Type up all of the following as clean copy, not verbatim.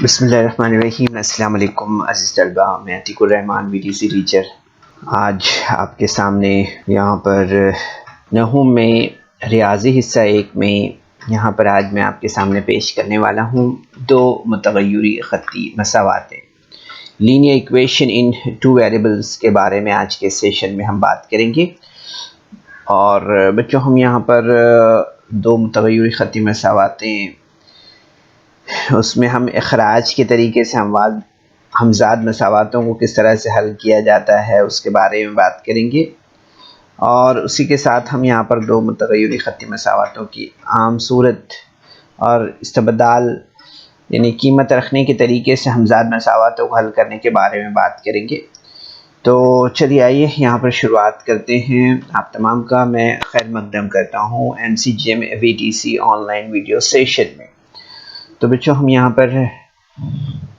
बिस्मिल्लाहिर्रहमानिर्रहीम। अस्सलाम वालेकुम अज़ीज़ तलबा, मैं अतीकुर रहमान वीटीसी टीचर आज आपके सामने यहाँ पर नहूम में रियाज़ी हिस्सा 1 में यहाँ पर आज मैं आपके सामने पेश करने वाला हूँ दो मुतग़य्यरी ख़त्ती मसावातें, लीनियर इक्वेशन इन 2 वेरिएबल्स के बारे में आज के सेशन में हम बात करेंगे। और बच्चों, हम यहाँ पर दो मुतग़य्यरी ख़त्ती मसावातें, उसमें हम इखराज के तरीके से हमज़ाद मसावातों को किस तरह से हल किया जाता है उसके बारे में बात करेंगे। और उसी के साथ हम यहाँ पर दो मुतग़य्यरी ख़त्ती मसावातों की आम सूरत और इस्तिबदाल यानी कीमत रखने के तरीके से हमज़ाद मसावातों को हल करने के बारे में बात करेंगे। तो चलिए आइए यहाँ पर शुरुआत करते हैं। आप तमाम का मैं खैर मक़दम करता हूँ MCGM VTC online video session में। तो बच्चों, हम यहाँ पर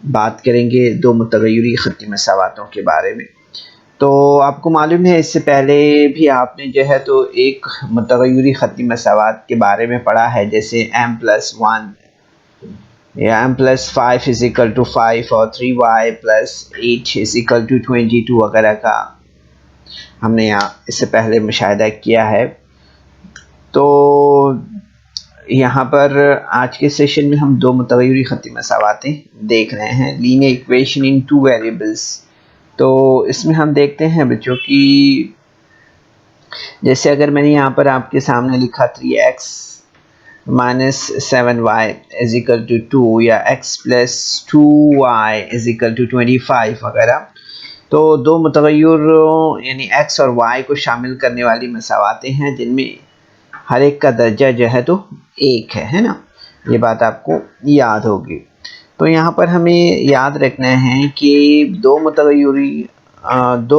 बात करेंगे दो मुतग़य्यरी ख़त्ती मसावातों के बारे में। तो आपको मालूम है, इससे पहले भी आपने जो है तो एक मुतग़य्यरी ख़त्ती मसावात के बारे में पढ़ा है, जैसे m+1 या m+5 = 5 और 3y + 8 = 22 वगैरह का हमने यहाँ इससे पहले मुशाहिदा किया है। तो यहाँ पर आज के सेशन में हम दो मुतग़य्यरी ख़त्ती मसावातें देख रहे हैं, लीनियर इक्वेशन इन 2 वेरिएबल्स। तो इसमें हम देखते हैं बच्चों कि जैसे अगर मैंने यहाँ पर आपके सामने लिखा 3x - 7y = 2 या x + 2y = 25 वगैरह, तो दो मुतग़य्यर यानी x और y को शामिल करने वाली मसावातें हैं जिनमें हर एक का दर्जा जो है तो 1 है ना। ये बात आपको याद होगी। तो यहाँ पर हमें याद रखना है कि दो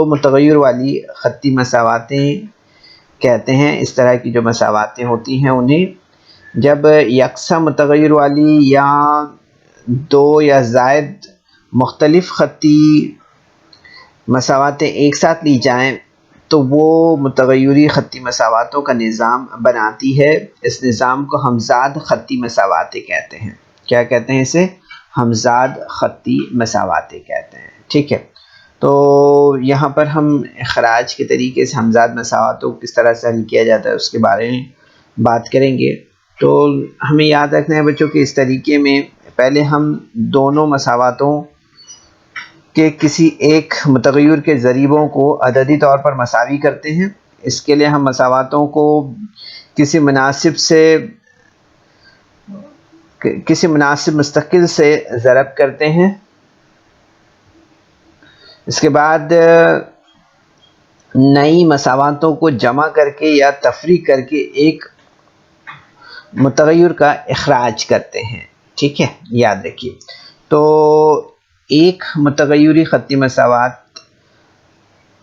मुतग़य्यर वाली ख़त्ती मसावातें कहते हैं। इस तरह की जो मसावातें होती हैं उन्हें जब यकसा मुतग़य्यर वाली या दो या ज़ायद मुख्तलिफ़ ख़त्ती मसावातें एक साथ ली जाएँ तो वो मुतग़य्यरी ख़त्ती मसावातों का निज़ाम बनाती है। इस निज़ाम को हमज़ाद ख़त्ती मसावातें कहते हैं। क्या कहते हैं इसे? हमज़ाद ख़त्ती मसावातें कहते हैं। ठीक है, तो यहाँ पर हम इखराज के तरीके से हमज़ाद मसावातों को किस तरह से हल किया जाता है उसके बारे में बात करेंगे। तो हमें याद रखना है बच्चों कि इस तरीके में पहले हम दोनों मसावातों के किसी एक मुतग़य्यर के ज़रीबों को अददी तौर पर मसावी करते हैं। इसके लिए हम मसावातों को किसी मुनासिब मुस्तकिल से ज़रब करते हैं। इसके बाद नई मसावातों को जमा करके या तफरीक करके एक मुतग़य्यर का इखराज करते हैं। ठीक है, याद रखिए। तो एक मुतग़य्यरी ख़त्ती मसावात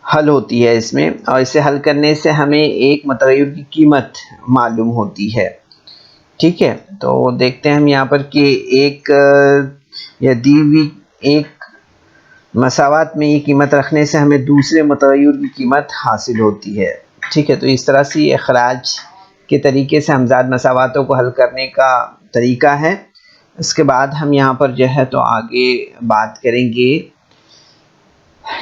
हल होती है इसमें, और इसे हल करने से हमें एक मुतग़य्यर की कीमत मालूम होती है। ठीक है, तो देखते हैं हम यहाँ पर कि एक या दी हुई एक मसावात में ये कीमत रखने से हमें दूसरे मुतग़य्यर की कीमत हासिल होती है। ठीक है, तो इस तरह से इखराज के तरीके से हमज़ाद मसावातों को हल करने का तरीका है। इसके बाद हम यहाँ पर जो है तो आगे बात करेंगे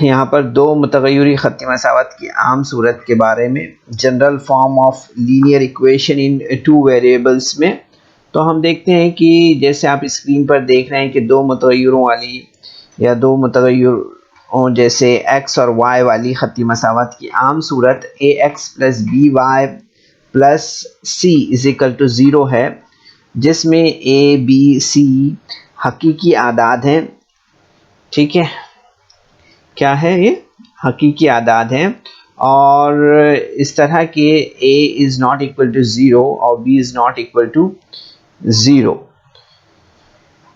यहाँ पर दो मुतग़य्यरी ख़त्ती मसावात की आम सूरत के बारे में, general form of linear equation in 2 variables में। तो हम देखते हैं कि जैसे आप स्क्रीन पर देख रहे हैं कि दो मुतग़य्यरों वाली या दो मुतग़य्यरों जैसे x और y वाली ख़त्ती मसावात की आम सूरत ax + by + c = 0 है, जिसमें a b c हकीकी आदाद हैं। ठीक है, क्या है ये? हकीकी आदाद हैं। और इस तरह के a ≠ 0 और b ≠ 0।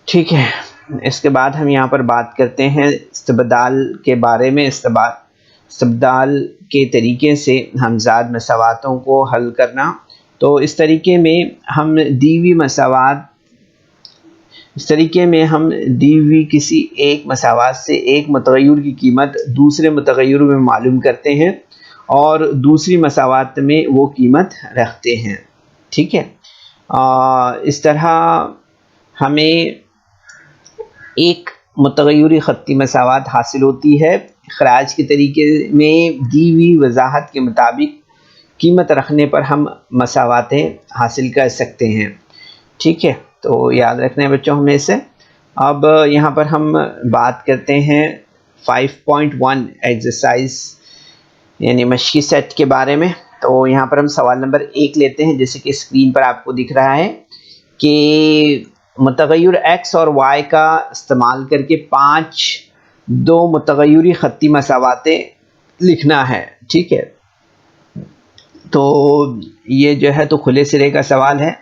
ठीक है, इसके बाद हम यहाँ पर बात करते हैं इस्तिबदाल के बारे में। इस्तिबदाल के तरीके से हमज़ाद मसावातों को हल करना। तो इस तरीके में हम दी हुई किसी एक मसावात से एक मुतग़य्यर की कीमत दूसरे मुतग़य्यर में मालूम करते हैं और दूसरी मसावात में वो कीमत रखते हैं। ठीक है, इस तरह हमें एक मुतग़य्यर ख़त्ती मसावत हासिल होती है। ख़राज के तरीके में दी हुई वजाहत के मुताबिक कीमत रखने पर हम मसावतें हासिल कर सकते हैं। ठीक है, तो याद रखना है बच्चों हमें इसे। अब यहाँ पर हम बात करते हैं 5.1 एक्सरसाइज यानी मश्की सेट के बारे में। तो यहाँ पर हम सवाल नंबर 1 लेते हैं, जैसे कि स्क्रीन पर आपको दिख रहा है कि मुतग़य्यर एक्स और वाई का इस्तेमाल करके 5 दो मुतग़य्यर ख़त्ती मसावतें लिखना है। ठीक है, तो ये जो है तो खुले सिरे का सवाल है,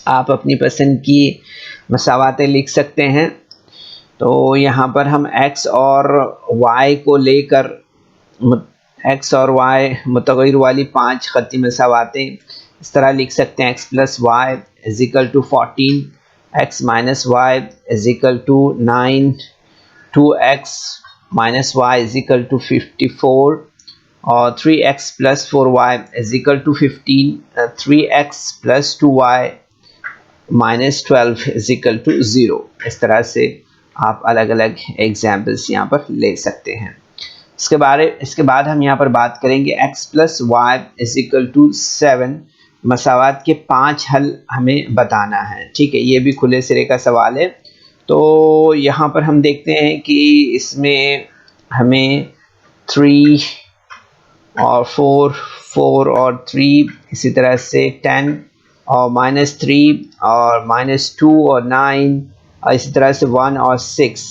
आप अपनी पसंद की मसावतें लिख सकते हैं। तो यहाँ पर हम x और y को लेकर x और y मुतग़य्यर वाली 5 ख़त्ती मसावतें इस तरह लिख सकते हैं। x plus y is equal to 14, x minus y is equal to 9, 2x minus y is equal to 54 और 3x plus 4y is equal to 15, 3x plus 2y minus 12 is equal to 0। इस तरह से आप अलग अलग examples यहाँ पर ले सकते हैं। इसके बाद हम यहाँ पर बात करेंगे x plus y is equal to 7 मसावत के 5 हल हमें बताना है। ठीक है, ये भी खुले सिरे का सवाल है। तो यहाँ पर हम देखते हैं कि इसमें हमें 3 और 4 और 3, इसी तरह से 10 और -3 और -2 और 9 और इसी तरह से 1 और 6,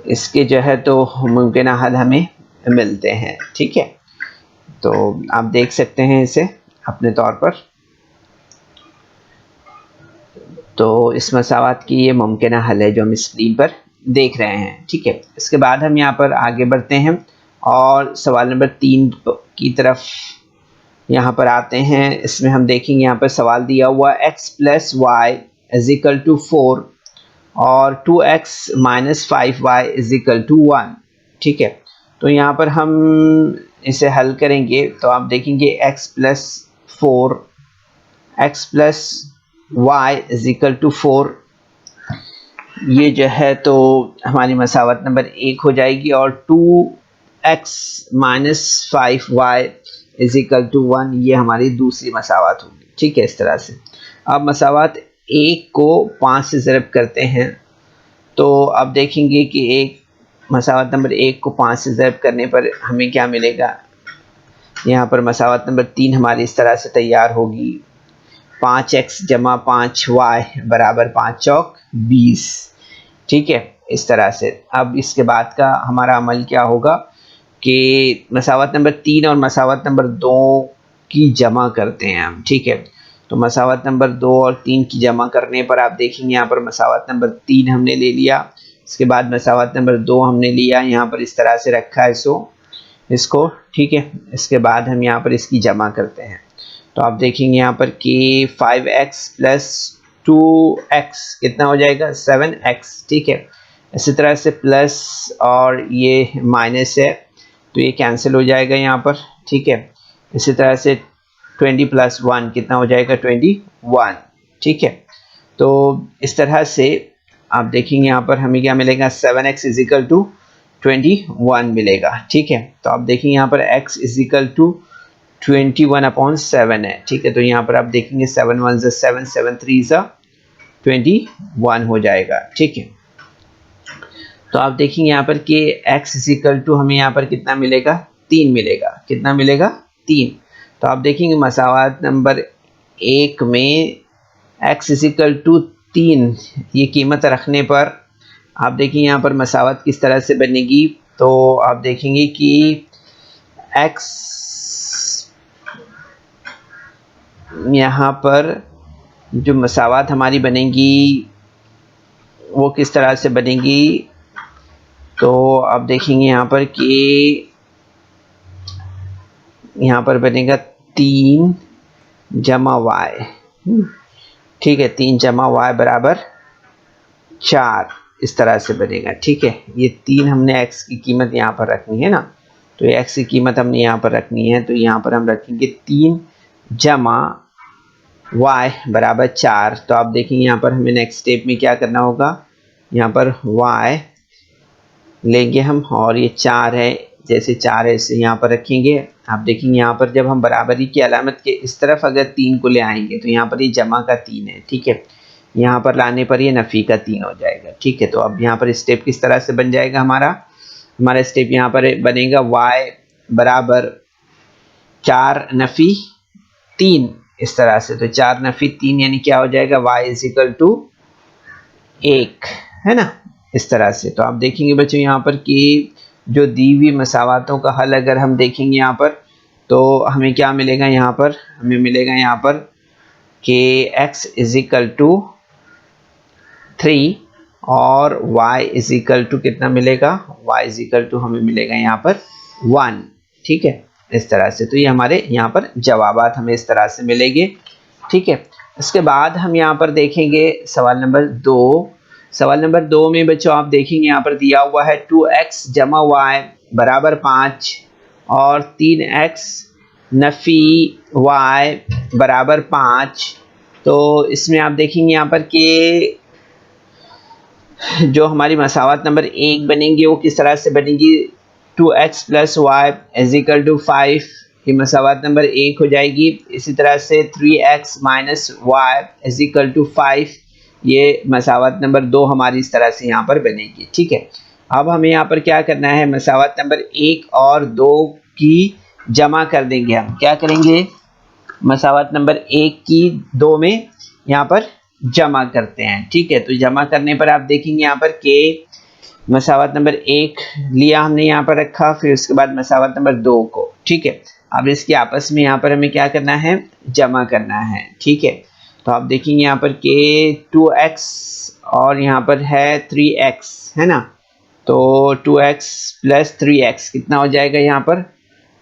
इसके जो है तो मुमकिन हल हमें मिलते हैं। ठीक है, तो आप देख सकते हैं इसे अपने तौर पर। तो इस मसावत की ये मुमकिन हल है जो हम स्क्रीन पर देख रहे हैं। ठीक है, इसके बाद हम यहाँ पर आगे बढ़ते हैं और सवाल नंबर 3 की तरफ यहाँ पर आते हैं। इसमें हम देखेंगे, यहाँ पर सवाल दिया हुआ x plus y is equal to 4 और 2x minus 5y is equal to 1। ठीक है, तो यहाँ पर हम इसे हल करेंगे तो आप देखेंगे x plus 4, x plus y is equal to 4, ये जो है तो हमारी मसावत नंबर 1 हो जाएगी और 2x minus 5y is equal to 1 ये हमारी दूसरी मसावत होगी। ठीक है, इस तरह से अब मसावत 1 को 5 से ज़रब करते हैं तो अब देखेंगे कि मसावत नंबर 1 को 5 से ज़रब करने पर हमें क्या मिलेगा। यहाँ पर मसावत नंबर 3 हमारी इस तरह से तैयार होगी, 5x जमा 5y बराबर 5 चौक 20। ठीक है, इस तरह से अब इसके बाद का हमारा अमल क्या होगा कि मसावत नंबर 3 और मसावत नंबर 2 की जमा करते हैं हम। ठीक है, तो मसावत नंबर 2 और 3 की जमा करने पर आप देखेंगे यहाँ पर मसावत नंबर 3 हमने ले लिया, इसके बाद मसावत नंबर 2 हमने लिया, यहाँ पर इस तरह से रखा है इसको। ठीक है, इसके बाद हम यहाँ पर इसकी जमा करते हैं तो आप देखेंगे यहाँ पर कि 5x प्लस 2x कितना हो जाएगा 7x। ठीक है, इसी तरह से प्लस और ये माइनस है तो ये कैंसिल हो जाएगा यहाँ पर। ठीक है, इसी तरह से 20 प्लस 1 कितना हो जाएगा 21। ठीक है, तो इस तरह से आप देखेंगे यहाँ पर हमें क्या मिलेगा 7x इज इक्वल टू 21 मिलेगा। ठीक है, तो आप देखेंगे यहाँ पर x इज इक्वल टू 21/7 है। ठीक है, तो यहाँ पर आप देखेंगे 7 1 7 7 3 21 हो जाएगा। ठीक है, तो आप देखेंगे यहाँ पर कि x इज इक्वल टू हमें यहाँ पर कितना मिलेगा 3 मिलेगा। कितना मिलेगा 3। तो आप देखेंगे मसावत नंबर 1 में x इज इक्वल टू 3 ये कीमत रखने पर आप देखेंगे यहाँ पर मसावत किस तरह से बनेगी। तो आप देखेंगे कि x यहाँ पर जो मसावत हमारी बनेगी वो किस तरह से बनेगी। तो आप देखेंगे यहाँ पर कि यहाँ पर बनेगा 3 जमा y। ठीक है, 3 जमा y बराबर 4 इस तरह से बनेगा। ठीक है, ये 3 हमने x की कीमत यहाँ पर रखनी है ना, तो ये x की कीमत हमने यहाँ पर रखनी है, तो यहाँ पर हम रखेंगे 3 जमा y बराबर 4। तो आप देखेंगे यहाँ पर हमें नेक्स्ट स्टेप में क्या करना होगा यहाँ पर y लेंगे हम, और ये 4 है, जैसे 4 है इसे यहाँ पर रखेंगे। आप देखेंगे यहाँ पर जब हम बराबरी की अलामत के इस तरफ अगर 3 को ले आएंगे तो यहाँ पर ये जमा का 3 है, ठीक है। यहाँ पर लाने पर ये नफ़ी का 3 हो जाएगा, ठीक है। तो अब यहाँ पर स्टेप किस तरह से बन जाएगा हमारा स्टेप यहाँ पर बनेगा y बराबर 4 नफ़ी 3, इस तरह से। तो 4 नफ़ी 3 यानी क्या हो जाएगा, y इज इक्वल टू 1, है ना, इस तरह से। तो आप देखेंगे बच्चों यहाँ पर कि जो दी हुई मसावातों का हल अगर हम देखेंगे यहाँ पर, तो हमें क्या मिलेगा, यहाँ पर हमें मिलेगा यहाँ पर कि x इज इक्वल टू 3 और y इज इक्वल टू कितना मिलेगा, y इज इक्वल टू हमें मिलेगा यहाँ पर 1, ठीक है, इस तरह से। तो ये हमारे यहाँ पर जवाबात हमें इस तरह से मिलेंगे, ठीक है। इसके बाद हम यहाँ पर देखेंगे सवाल नंबर 2। सवाल नंबर 2 में बच्चों आप देखेंगे यहाँ पर दिया हुआ है 2x जमा y बराबर 5 और 3x नफ़ी y बराबर 5। तो इसमें आप देखेंगे यहाँ पर कि जो हमारी मसावत नंबर 1 बनेंगी वो किस तरह से बनेगी, 2x plus y is equal to 5, ये मसावत नंबर 1 हो जाएगी। इसी तरह से 3x minus y is equal to 5, ये मसावत नंबर 2 हमारी इस तरह से यहाँ पर बनेगी, ठीक है। अब हमें यहाँ पर क्या करना है, मसावत नंबर 1 और 2 की जमा कर देंगे। हम क्या करेंगे, मसावत नंबर 1 की 2 में यहाँ पर जमा करते हैं, ठीक है। तो जमा करने पर आप देखेंगे यहाँ पर के मसावत नंबर 1 लिया हमने यहाँ पर रखा, फिर उसके बाद मसावत नंबर 2 को, ठीक है। अब इसके आपस में यहाँ पर हमें क्या करना है, जमा करना है, ठीक है। तो आप देखेंगे यहाँ पर के 2x और यहाँ पर है 3x, है ना। तो 2x प्लस 3x कितना हो जाएगा, यहाँ पर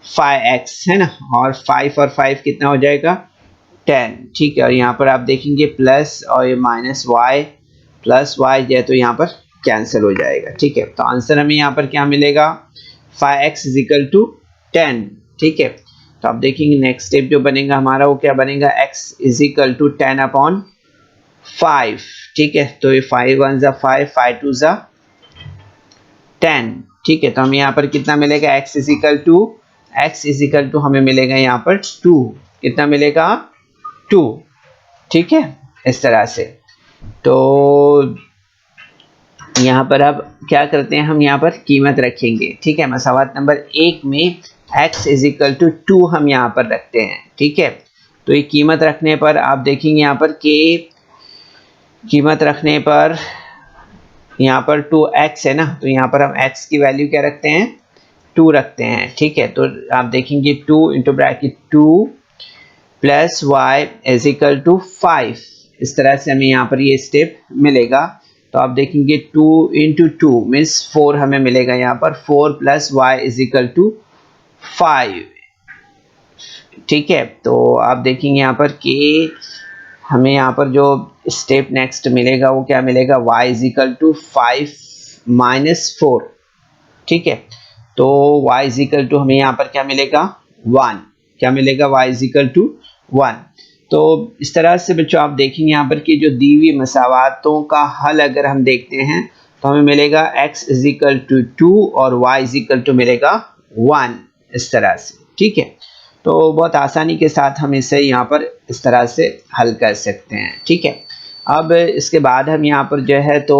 5x, है ना, और 5 और 5 कितना हो जाएगा 10, ठीक है। और यहाँ पर आप देखेंगे प्लस और ये माइनस y प्लस y जो है तो यहाँ पर कैंसिल हो जाएगा, ठीक है। तो आंसर हमें यहाँ पर क्या मिलेगा, 5x इज इक्वल टू 10, ठीक है। तो आप देखेंगे नेक्स्ट स्टेप जो बनेगा हमारा वो क्या बनेगा, x is equal to 10 upon 5, ठीक है। तो ये 5 1 ज़ा 5, 5 2 ज़ा 10, ठीक है। तो हमें यहाँ पर कितना मिलेगा, x इज इक्वल टू हमें मिलेगा यहाँ पर 2, कितना मिलेगा 2, ठीक है, इस तरह से। तो यहाँ पर अब क्या करते हैं, हम यहाँ पर कीमत रखेंगे, ठीक है। मसावत नंबर 1 में x इज इक्वल टू 2 हम यहाँ पर रखते हैं, ठीक है। तो ये कीमत रखने पर आप देखेंगे यहाँ पर कि कीमत रखने पर यहाँ पर 2x है ना, तो यहाँ पर हम x की वैल्यू क्या रखते हैं, 2 रखते हैं, ठीक है। तो आप देखेंगे 2 into bracket 2 plus y is equal to 5, इस तरह से हमें यहाँ पर ये स्टेप मिलेगा। तो आप देखेंगे 2 इंटू 2 मीन्स 4 हमें मिलेगा यहाँ पर, 4 plus y is equal to 5, ठीक है। तो आप देखेंगे यहाँ पर कि हमें यहाँ पर जो स्टेप नेक्स्ट मिलेगा वो क्या मिलेगा, y is equal to 5 minus 4, ठीक है। तो y इज इक्वल टू हमें यहाँ पर क्या मिलेगा 1, क्या मिलेगा, y इज इक्वल टू 1। तो इस तरह से बच्चों आप देखेंगे यहाँ पर कि जो दी हुई मसावातों का हल अगर हम देखते हैं तो हमें मिलेगा x इज इक्वल टू 2 और y इज इक्वल टू मिलेगा 1, इस तरह से, ठीक है। तो बहुत आसानी के साथ हम इसे यहाँ पर इस तरह से हल कर सकते हैं, ठीक है। अब इसके बाद हम यहाँ पर जो है तो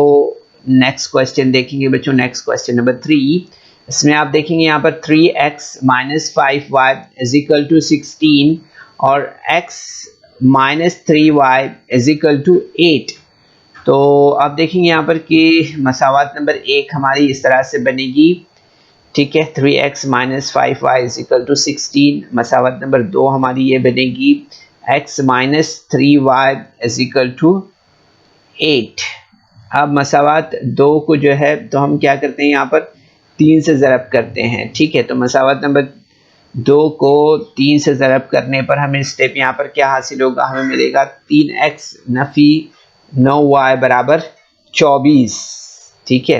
नेक्स्ट क्वेश्चन देखेंगे बच्चों, नेक्स्ट क्वेश्चन नंबर 3। इसमें आप देखेंगे यहाँ पर 3x minus 5y is equal to 16 और x minus 3y is equal to 8। तो आप देखेंगे यहाँ पर कि मसावत नंबर 1 हमारी इस तरह से बनेगी, ठीक है, 3x minus 5y is equal to 16। मसावत नंबर 2 हमारी ये बनेगी x minus 3y is equal to 8। अब मसावत 2 को जो है तो हम क्या करते हैं, यहाँ पर 3 से ज़रब करते हैं, ठीक है। तो मसावत नंबर 2 को 3 से ज़रब करने पर हमें स्टेप यहाँ पर क्या हासिल होगा, हमें मिलेगा 3x नफ़ी 9y बराबर 24, ठीक है।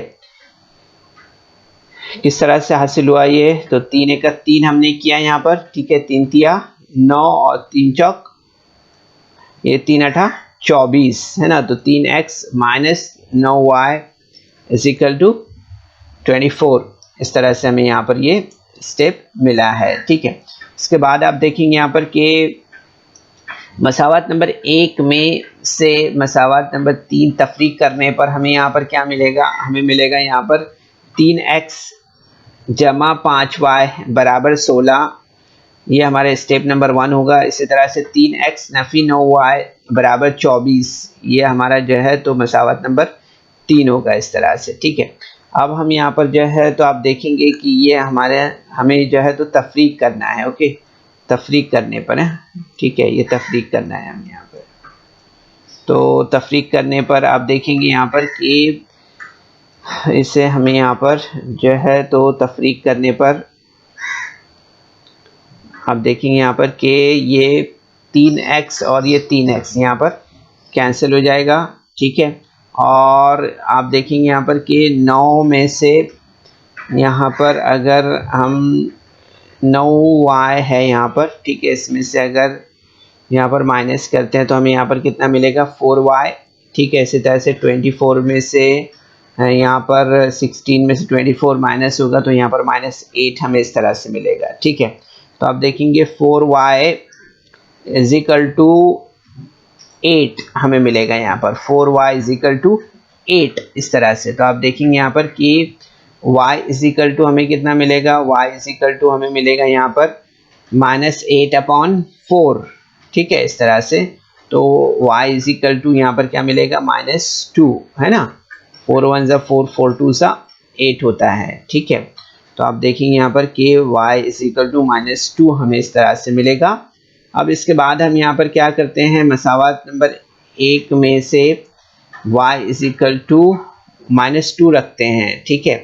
किस तरह से हासिल हुआ ये, तो 3 एक 3 हमने किया यहाँ पर, ठीक है, 3 तिया 9 और 3 चौक ये 3 अठा 24, है ना। तो 3x minus 9y is equal to 24। इस तरह से हमें यहाँ पर ये स्टेप मिला है, ठीक है। इसके बाद आप देखेंगे यहाँ पर कि मसावत नंबर 1 में से मसावत नंबर 3 तफरीक करने पर हमें यहाँ पर क्या मिलेगा, हमें मिलेगा यहाँ पर 3x जमा 5y बराबर 16। ये हमारे स्टेप नंबर 1 होगा। इसी तरह से 3x नफी 9y बराबर 24, ये हमारा जो है तो मसावत नंबर 3 होगा इस तरह से, ठीक है। अब हम यहाँ पर जो है तो आप देखेंगे कि ये हमें जो है तो तफरीक करना है, ओके, तफरीक करने पर है, ठीक है, ये तफरीक करना है हम यहाँ पर। तो तफरीक करने पर आप देखेंगे यहाँ पर कि इसे हमें यहाँ पर जो है तो तफरीक करने पर आप देखेंगे यहाँ पर कि ये 3x और ये 3x यहाँ पर कैंसिल हो जाएगा, ठीक है। और आप देखेंगे यहाँ पर कि 9 में से यहाँ पर अगर हम 9y है यहाँ पर, ठीक है, इसमें से अगर यहाँ पर माइनस करते हैं तो हमें यहाँ पर कितना मिलेगा 4y, ठीक है। इसी तरह से 24 में से यहाँ पर 16 में से 24 माइनस होगा तो यहाँ पर -8 हमें इस तरह से मिलेगा, ठीक है। तो आप देखेंगे 4y इज इक्वल टू 8 हमें मिलेगा यहाँ पर, 4y इज इक्वल टू 8 इस तरह से। तो आप देखेंगे यहाँ पर कि y इज इक्वल टू हमें कितना मिलेगा, y इज इक्वल टू हमें मिलेगा यहाँ पर -8/4, ठीक है, इस तरह से। तो y इज इक्वल टू यहाँ पर क्या मिलेगा -2, है ना, 4 1 ज़ा 4 4 2 ज़ा 8 होता है, ठीक है। तो आप देखेंगे यहाँ पर कि y इज इक्वल टू -2 हमें इस तरह से मिलेगा। अब इसके बाद हम यहाँ पर क्या करते हैं, मसावत नंबर 1 में से y इज इक्वल टू -2 रखते हैं, ठीक है।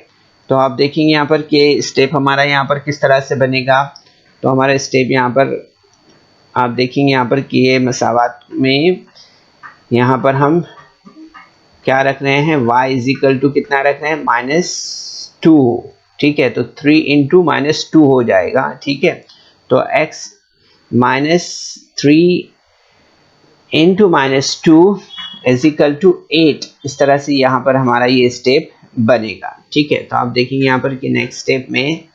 तो आप देखेंगे यहाँ पर कि स्टेप हमारा यहाँ पर किस तरह से बनेगा। तो हमारा स्टेप यहाँ पर आप देखेंगे यहाँ पर कि ये मसावत में यहाँ पर हम क्या रख रहे हैं, y इज इक्वल टू कितना रख रहे हैं -2, ठीक है। तो 3 इंटू -2 हो जाएगा, ठीक है। तो x -3 into -2 is equal to 8, इस तरह से यहाँ पर हमारा ये स्टेप बनेगा, ठीक है। तो आप देखेंगे यहाँ पर कि नेक्स्ट स्टेप में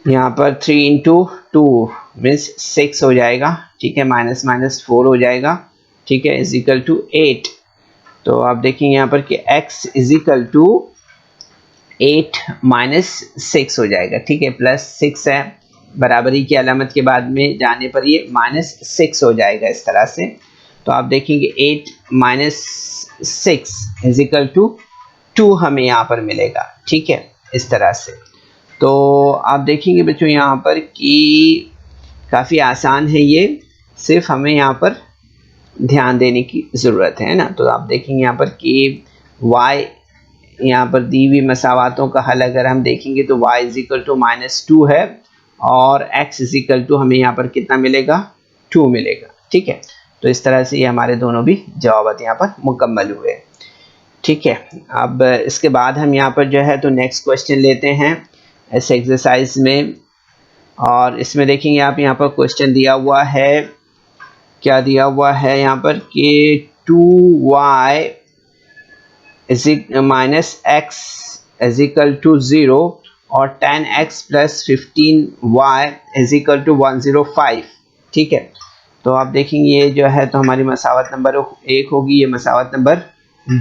यहाँ पर 3 इंटू 2 मीन्स 6 हो जाएगा, ठीक है, -4 हो जाएगा, ठीक है, इज इक्वल टू 8। तो आप देखेंगे यहाँ पर कि x इज इक्वल टू 8 -6 हो जाएगा, ठीक है, +6 है, बराबरी की अलामत के बाद में जाने पर ये -6 हो जाएगा इस तरह से। तो आप देखेंगे 8 -6 इज इक्वल टू 2 हमें यहाँ पर मिलेगा, ठीक है, इस तरह से। तो आप देखेंगे बच्चों यहाँ पर कि काफ़ी आसान है ये, सिर्फ हमें यहाँ पर ध्यान देने की ज़रूरत है ना। तो आप देखेंगे यहाँ पर कि y यहाँ पर दी हुई मसावातों का हल अगर हम देखेंगे तो y इज इक्वल टू -2 है और x इज इक्वल टू हमें यहाँ पर कितना मिलेगा 2 मिलेगा, ठीक है। तो इस तरह से ये हमारे दोनों भी जवाब यहाँ पर मुकम्मल हुए, ठीक है। अब इसके बाद हम यहाँ पर जो है तो नेक्स्ट क्वेश्चन लेते हैं इस एक्सरसाइज में, और इसमें देखेंगे आप यहाँ पर क्वेश्चन दिया हुआ है, क्या दिया हुआ है यहाँ पर कि 2y -x is equal to 0 और 10x plus 15y is equal to 105, ठीक है। तो आप देखेंगे ये जो है तो हमारी मसावत नंबर 1 होगी, ये मसावत नंबर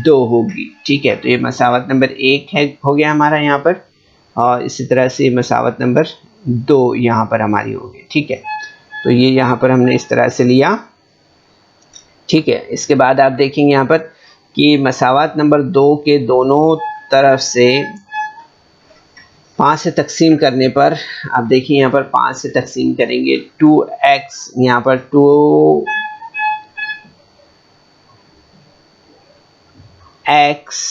2 होगी, ठीक है। तो ये मसावत नंबर 1 है हो गया हमारा यहाँ पर, और इसी तरह से मसावत नंबर 2 यहाँ पर हमारी होगी, ठीक है। तो ये यहाँ पर हमने इस तरह से लिया, ठीक है। इसके बाद आप देखेंगे यहाँ पर कि मसावत नंबर 2 के दोनों तरफ से 5 से तकसीम करने पर आप देखिए यहाँ पर 5 से तकसीम करेंगे 2x, यहाँ पर 2x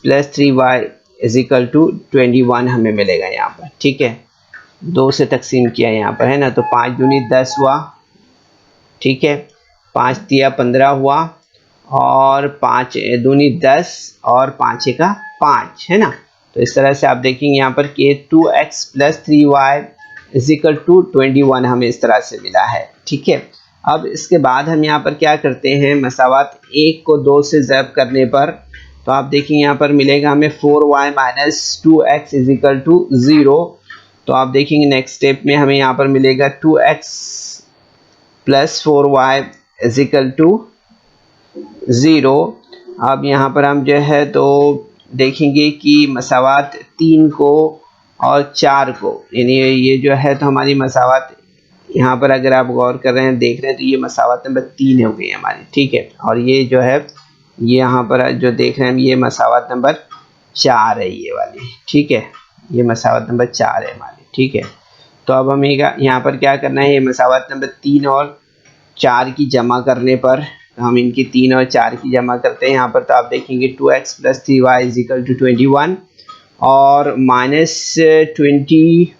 plus 3y is equal to 21 हमें मिलेगा यहाँ पर, ठीक है। 2 से तकसीम किया यहाँ पर, है ना। तो 5 दूनी 10 हुआ, ठीक है, 5 तिया 15 हुआ, और 5 दूनी 10 और 5 का 5, है ना। तो इस तरह से आप देखेंगे यहाँ पर कि 2x plus 3y is equal to 21 हमें इस तरह से मिला है, ठीक है। अब इसके बाद हम यहाँ पर क्या करते हैं, मसावत 1 को 2 से ज़ब्त करने पर तो आप देखेंगे यहाँ पर मिलेगा हमें 4y minus 2x is equal to 0। तो आप देखेंगे नेक्स्ट स्टेप में हमें यहाँ पर मिलेगा 2x plus 4y is equal to 0। अब यहाँ पर हम जो है तो देखेंगे कि मसावात 3 को और 4 को, यानी ये जो है तो हमारी मसावात यहाँ पर अगर आप गौर कर रहे हैं देख रहे हैं तो ये मसावात नंबर 3 हो गई हमारी, ठीक है। और ये जो है ये यहाँ पर जो देख रहे हैं ये मसावात नंबर 4 है ये वाली, ठीक है। ये मसावात नंबर 4 है हमारी, ठीक है। तो अब हमें यहाँ पर क्या करना है, ये मसावात नंबर 3 और 4 की जमा करने पर हम इनकी 3 और 4 की जमा करते हैं यहाँ पर। तो आप देखेंगे 2x plus 3y is equal to 21 और minus 22x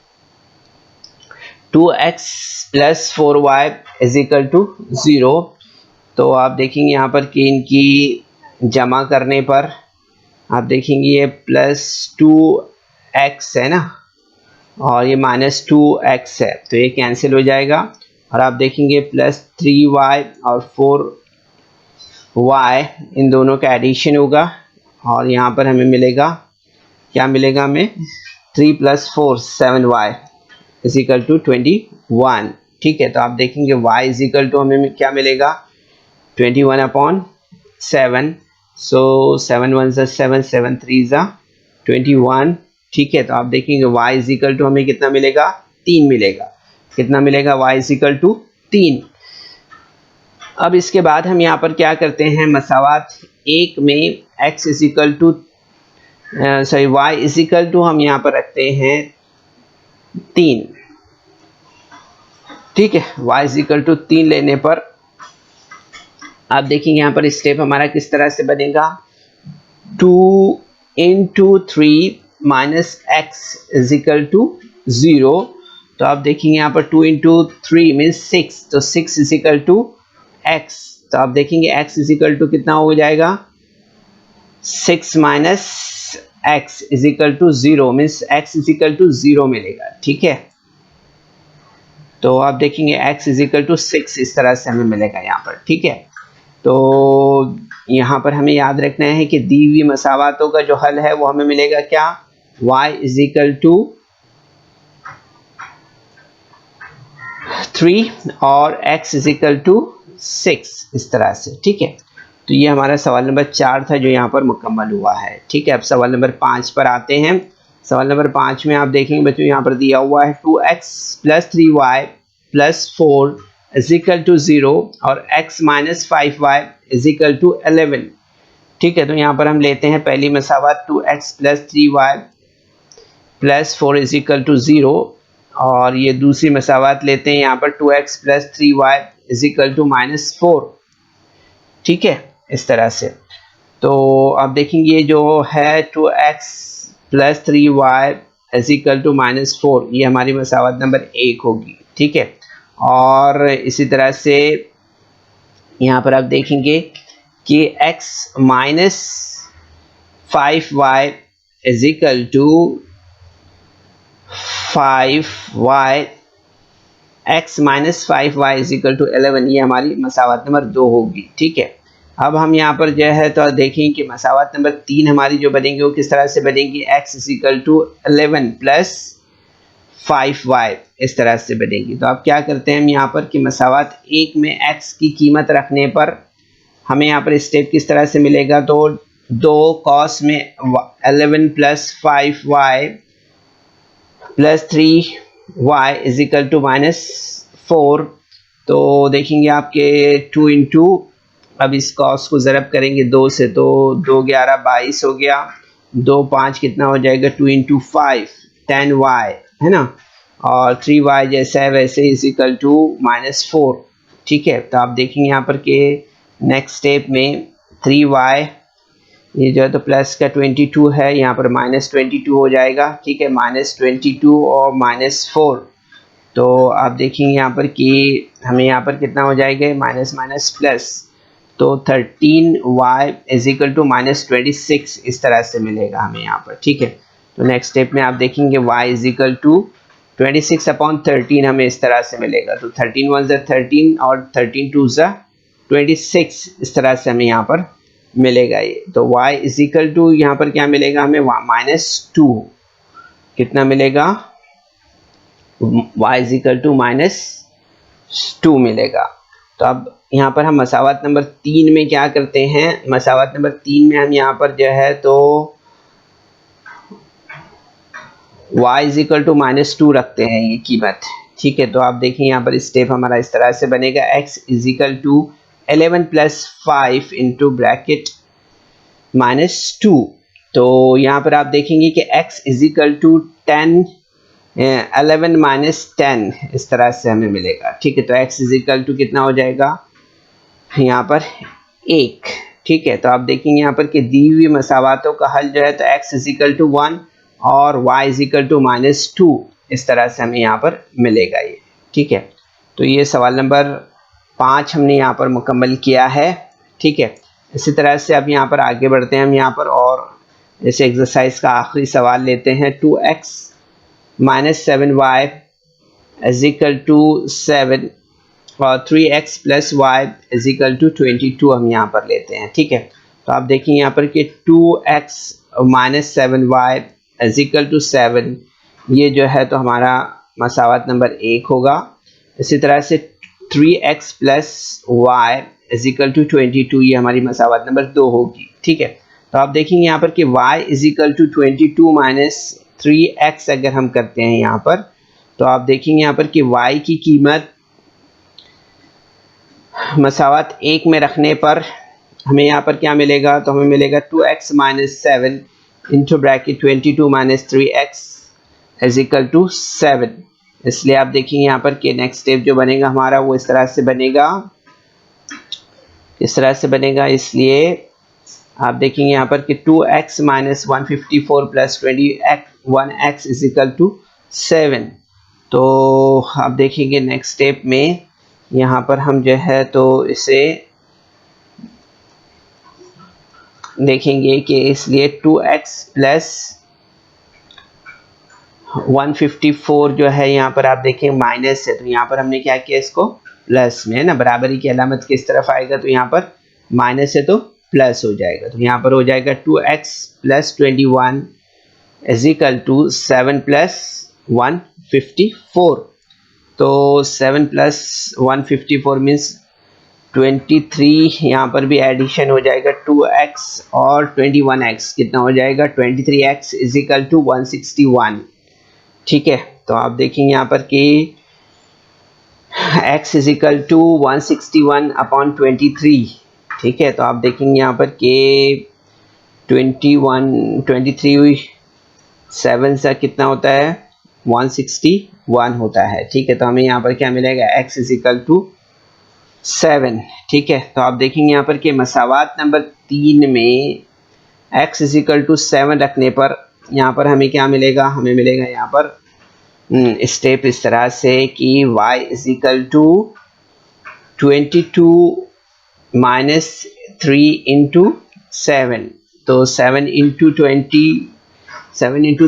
plus 4y is equal to 0। तो आप देखेंगे यहाँ पर कि इनकी जमा करने पर आप देखेंगे ये प्लस 2x है ना और ये माइनस 2x है, तो ये कैंसिल हो जाएगा। और आप देखेंगे प्लस 3y और 4y इन दोनों का एडिशन होगा और यहाँ पर हमें मिलेगा, क्या मिलेगा हमें, 3 plus 4 7y is equal to 21, ठीक है। तो आप देखेंगे y इज इक्वल टू हमें क्या मिलेगा 21/7, सो 7 1 7 7 3 21, ठीक है। तो आप देखेंगे y इज इक्वल टू हमें कितना मिलेगा 3 मिलेगा, कितना मिलेगा y इज इक्वल टू 3। अब इसके बाद हम यहाँ पर क्या करते हैं, मसावात 1 में x is equal to sorry y is equal to हम यहाँ पर रखते हैं 3, ठीक है। y इज इक्वल टू 3 लेने पर आप देखेंगे यहाँ पर स्टेप हमारा किस तरह से बनेगा, 2 into 3 minus x is equal to 0। तो आप देखेंगे यहाँ पर 2 into 3 मीन्स 6, तो 6 इज इक्वल टू x। तो आप देखेंगे x इज इक्वल टू कितना हो जाएगा 6 minus x is equal to 0 means x is equal to 0 मिलेगा, ठीक है। तो आप देखेंगे x इज इक्वल टू 6 इस तरह से हमें मिलेगा यहाँ पर, ठीक है। तो यहाँ पर हमें याद रखना है कि दी हुई मसावातों का जो हल है वो हमें मिलेगा क्या, y इज इक्वल टू 3 और x इज इक्वल टू 6 इस तरह से, ठीक है। तो ये हमारा सवाल नंबर 4 था जो यहाँ पर मुकम्मल हुआ है, ठीक है। अब सवाल नंबर 5 पर आते हैं। सवाल नंबर 5 में आप देखेंगे बच्चों यहाँ पर दिया हुआ है 2x plus 3y plus 4 is equal to 0 और x minus 5y is equal to 11, ठीक है। तो यहाँ पर हम लेते हैं पहली मसावत 2x plus 3y plus 4 is equal to 0 और ये दूसरी मसावत लेते हैं यहाँ पर 2x plus 3y is equal to minus 4, ठीक है, इस तरह से। तो आप देखेंगे ये जो है 2x plus 3y is equal to minus 4, ये हमारी मसावत नंबर 1 होगी, ठीक है। और इसी तरह से यहाँ पर आप देखेंगे कि x minus 5y is equal to 5y, x minus 5y is equal to 11, ये हमारी मसावत नंबर 2 होगी, ठीक है। अब हम यहाँ पर जो है तो देखेंगे कि मसावत नंबर 3 हमारी जो बनेंगी वो किस तरह से बनेंगी, x is equal to 11 plus 5y इस तरह से बनेगी। तो आप क्या करते हैं हम यहाँ पर कि मसावत 1 में x की कीमत रखने पर हमें यहाँ पर स्टेप किस तरह से मिलेगा, तो 2 cos में 11 plus 5y plus 3y is equal to minus 4। तो देखेंगे आपके 2 इंटू, अब इस cos को ज़रब करेंगे 2 से, तो 2 11 22 हो गया, 2 5 कितना हो जाएगा 2 इंटू 5 10y है ना, और 3y जैसा है वैसे इज इक्वल टू माइनस 4, ठीक है। तो आप देखेंगे यहाँ पर कि नेक्स्ट स्टेप में 3y ये जो है तो प्लस का 22 है, यहाँ पर माइनस 22 हो जाएगा, ठीक है, माइनस 22 और माइनस 4। तो आप देखेंगे यहाँ पर कि हमें यहाँ पर कितना हो जाएगा माइनस माइनस प्लस, तो 13y is equal to minus 26 इस तरह से मिलेगा हमें यहाँ पर, ठीक है। तो नेक्स्ट स्टेप में आप देखेंगे y इज इक्वल टू 26/13 हमें इस तरह से मिलेगा। तो 13 1 13 और 13 2 26 इस तरह से हमें यहाँ पर मिलेगा ये। तो y इज इक्वल टू यहाँ पर क्या मिलेगा हमें, -2 कितना मिलेगा, y इज इक्वल टू -2 मिलेगा। तो अब यहाँ पर हम मसावत नंबर 3 में क्या करते हैं, मसावत नंबर 3 में हम यहाँ पर जो है तो y इज इक्वल टू -2 रखते हैं ये कीमत, ठीक है। तो आप देखिए यहाँ पर स्टेप हमारा इस तरह से बनेगा, x is equal to 11 + 5 into bracket -2। तो यहाँ पर आप देखेंगे कि x इज इक्वल टू 11 - 10 इस तरह से हमें मिलेगा, ठीक है। तो x इज इक्वल टू कितना हो जाएगा यहाँ पर 1, ठीक है। तो आप देखेंगे यहाँ पर कि दी हुई मसावातों का हल जो है तो x इज इक्वल टू 1 और y इज इक्वल टू -2 इस तरह से हमें यहाँ पर मिलेगा ये, ठीक है। तो ये सवाल नंबर 5 हमने यहाँ पर मुकम्मल किया है, ठीक है। इसी तरह से अब यहाँ पर आगे बढ़ते हैं हम यहाँ पर, और जैसे एक्सरसाइज का आखिरी सवाल लेते हैं, 2x - 7y is equal to 7 और 3x + y is equal to 22 हम यहाँ पर लेते हैं, ठीक है। तो आप देखिए यहाँ पर कि 2x - 7y is equal to 7, ये जो है तो हमारा मसावत नंबर 1 होगा। इसी तरह से 3x + y is equal to 22, ये हमारी मसावत नंबर 2 होगी, ठीक है। तो आप देखेंगे यहाँ पर कि y is equal to 22 - 3x अगर हम करते हैं यहाँ पर, तो आप देखेंगे यहाँ पर कि y की कीमत मसावत 1 में रखने पर हमें यहाँ पर क्या मिलेगा, तो हमें मिलेगा 2x - 7 into bracket 22 - 3x is equal to 7। इसलिए आप देखेंगे यहाँ पर कि नेक्स्ट स्टेप जो बनेगा हमारा वो इस तरह से बनेगा, इस तरह से बनेगा। इसलिए आप देखेंगे यहाँ पर कि 2x - 154 + 21x is equal to 7। तो आप देखेंगे नेक्स्ट स्टेप में यहाँ पर हम जो है तो इसे देखेंगे कि इसलिए 2x + 154 जो है यहाँ पर आप देखें माइनस है, तो यहाँ पर हमने क्या किया, इसको प्लस में है ना, बराबरी की अलामत किस तरफ आएगा, तो यहाँ पर माइनस है तो प्लस हो जाएगा। तो यहाँ पर हो जाएगा 2x + 21 इज इक्वल टू 7 + 154। तो 7 + 154 मीन्स 23, यहाँ पर भी एडिशन हो जाएगा 2x और 21x कितना हो जाएगा 23x इज इक्वल टू 161, ठीक है। तो आप देखेंगे यहाँ पर कि x इज इक्वल टू 161/23, ठीक है। तो आप देखेंगे यहाँ पर कि 23 7 से कितना होता है 161 होता है, ठीक है। तो हमें यहाँ पर क्या मिलेगा, x इज इक्वल टू 7, ठीक है। तो आप देखेंगे यहाँ पर कि मसावात नंबर 3 में x इज इक्वल टू 7 रखने पर यहाँ पर हमें क्या मिलेगा, हमें मिलेगा यहाँ पर स्टेप इस तरह से कि y is equal to 22 - 3 into 7। तो 7 इंटू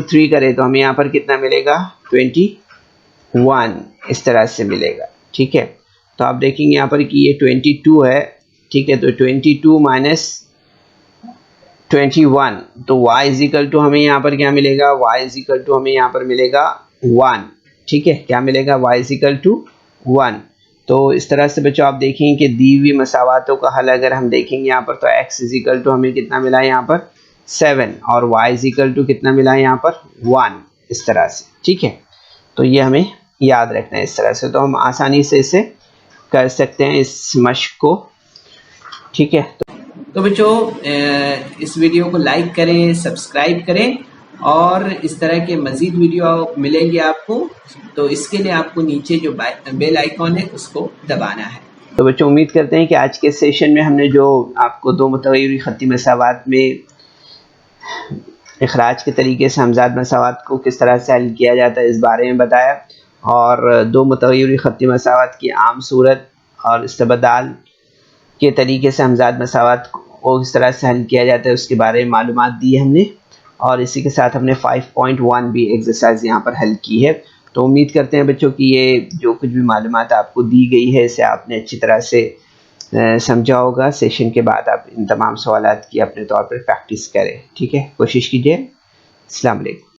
3 करें तो हमें यहाँ पर कितना मिलेगा 21 इस तरह से मिलेगा, ठीक है। तो आप देखेंगे यहाँ पर कि ये 22 है, ठीक है। तो 22 - 21, तो y इज इक्वल टू हमें यहाँ पर क्या मिलेगा, y इज इक्वल टू हमें यहाँ पर मिलेगा 1, ठीक है। क्या मिलेगा, y इज इक्वल टू 1। तो इस तरह से बच्चों आप देखेंगे कि दी हुई मसावातों का हल अगर हम देखेंगे यहाँ पर, तो x इज इक्वल टू हमें कितना मिला है यहाँ पर 7 और y इज इक्वल टू कितना मिला है यहाँ पर 1 इस तरह से, ठीक है। तो ये हमें याद रखना है इस तरह से, तो हम आसानी से इसे कर सकते हैं इस मश्क को, ठीक है। तो बच्चों इस वीडियो को लाइक करें, सब्सक्राइब करें और इस तरह के मज़ीद वीडियो मिलेंगे आपको। तो इसके लिए आपको नीचे जो बेल आइकॉन है उसको दबाना है। तो बच्चों उम्मीद करते हैं कि आज के सेशन में हमने जो आपको 2 मुतग़य्यर ख़त्ती मसावात में इखराज के तरीके से हमज़ाद मसावात को किस तरह से हल किया जाता है इस बारे में बताया, और 2 मुतग़य्यर ख़त्ती मसावात की आम सूरत और इस्तेबदाल के तरीके से हमज़ाद मसावात को किस तरह से हल किया जाता है उसके बारे में मालूमात दी हमने, और इसी के साथ हमने 5.1 भी एक्सरसाइज यहाँ पर हल की है। तो उम्मीद करते हैं बच्चों कि ये जो कुछ भी मालूमात आपको दी गई है इसे आपने अच्छी तरह से समझा होगा। सेशन के बाद आप इन तमाम सवालात की अपने तौर पर प्रैक्टिस करें, ठीक है? कोशिश कीजिए। अस्सलाम वालेकुम।